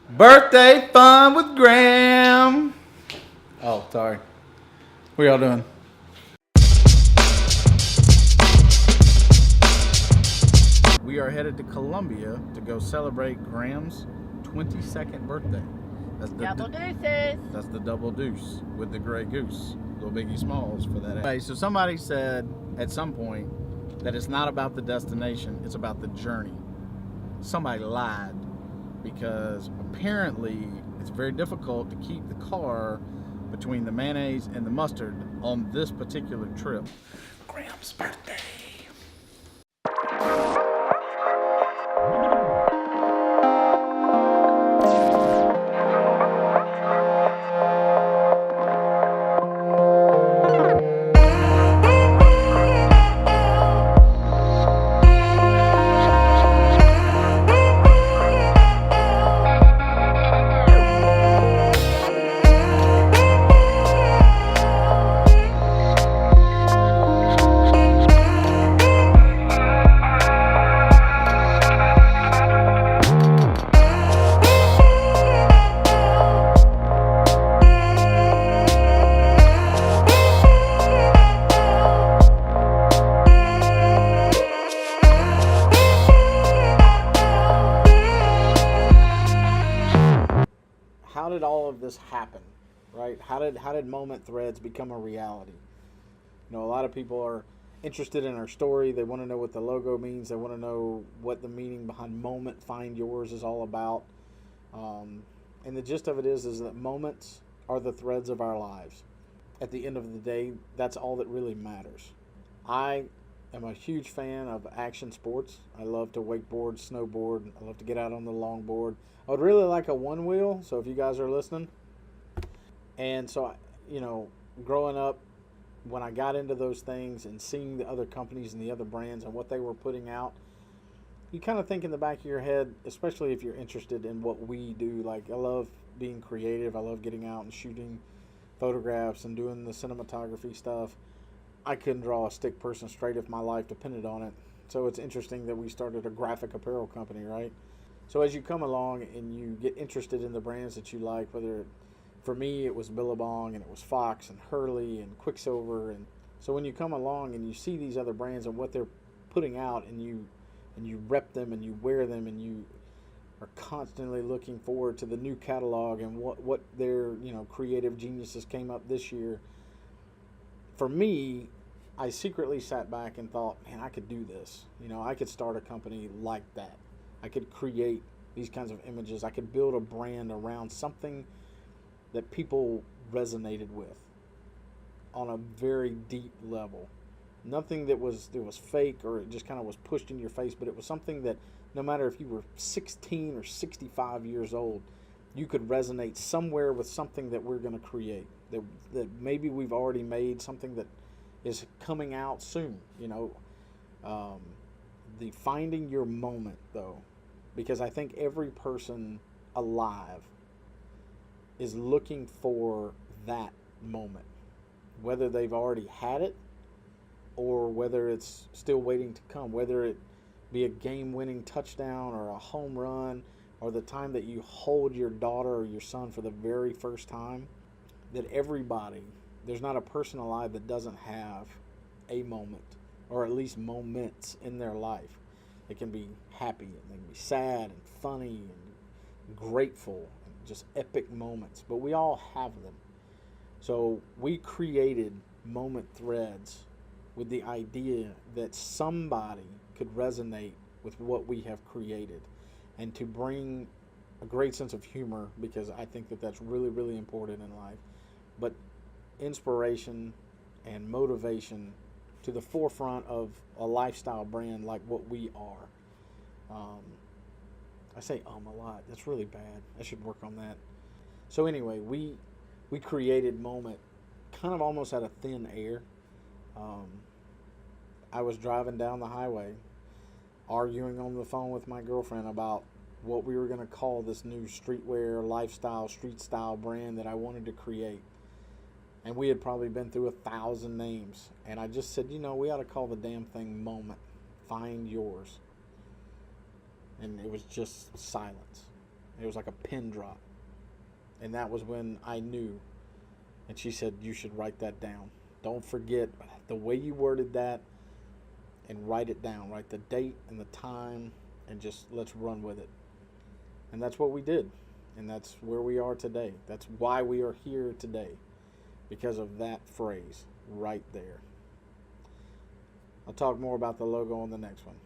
Birthday fun with Graham. Oh, sorry. What y'all doing? We are headed to Columbia to go celebrate Graham's 22nd birthday. Double deuces. That's the double deuce with the gray goose. Little Biggie Smalls for that. Okay, so somebody said at some point that it's not about the destination, it's about the journey. Somebody lied because apparently it's very difficult to keep the car between the mayonnaise and the mustard on this particular trip. Graham's birthday. How did all of this happen, right? How did Moment Threads become a reality? You know, a lot of people are interested in our story. They want to know what the logo means. They want to know what the meaning behind Moment Find Yours is all about. And the gist of it is that moments are the threads of our lives. At the end of the day, that's all that really matters. I am a huge fan of action sports. I love to wakeboard, snowboard. I love to get out on the longboard. I would really like a one wheel, so if you guys are listening. And so, growing up, when I got into those things and seeing the other companies and the other brands and what they were putting out, you kind of think in the back of your head, especially if you're interested in what we do. Like, I love being creative. I love getting out and shooting photographs and doing the cinematography stuff. I couldn't draw a stick person straight if my life depended on it. So it's interesting that we started a graphic apparel company, right? So as you come along and you get interested in the brands that you like, for me it was Billabong and it was Fox and Hurley and Quicksilver, and so when you come along and you see these other brands and what they're putting out, and you rep them and you wear them and you are constantly looking forward to the new catalog and what their creative geniuses came up this year. For me, I secretly sat back and thought, man, I could do this. I could start a company like that. I could create these kinds of images. I could build a brand around something that people resonated with on a very deep level. Nothing that was fake or it just kind of was pushed in your face, but it was something that no matter if you were 16 or 65 years old, you could resonate somewhere with something that we're going to create. That maybe we've already made, something that is coming out soon. The finding your moment, though, because I think every person alive is looking for that moment, whether they've already had it or whether it's still waiting to come, whether it be a game-winning touchdown or a home run or the time that you hold your daughter or your son for the very first time. That everybody, there's not a person alive that doesn't have a moment, or at least moments in their life. It can be happy, and they can be sad and funny and grateful and just epic moments, but we all have them. So we created Moment Threads with the idea that somebody could resonate with what we have created, and to bring a great sense of humor, because I think that that's really, really important in life, but inspiration and motivation to the forefront of a lifestyle brand like what we are. I say a lot. That's really bad. I should work on that. So anyway, we created Moment kind of almost out of thin air. I was driving down the highway, arguing on the phone with my girlfriend about what we were going to call this new streetwear, lifestyle, street style brand that I wanted to create. And we had probably been through 1,000 names. And I just said, we ought to call the damn thing Moment. Find yours. And it was just silence. It was like a pin drop. And that was when I knew. And she said, you should write that down. Don't forget the way you worded that, and write it down. Write the date and the time, and just let's run with it. And that's what we did. And that's where we are today. That's why we are here today. Because of that phrase right there. I'll talk more about the logo on the next one.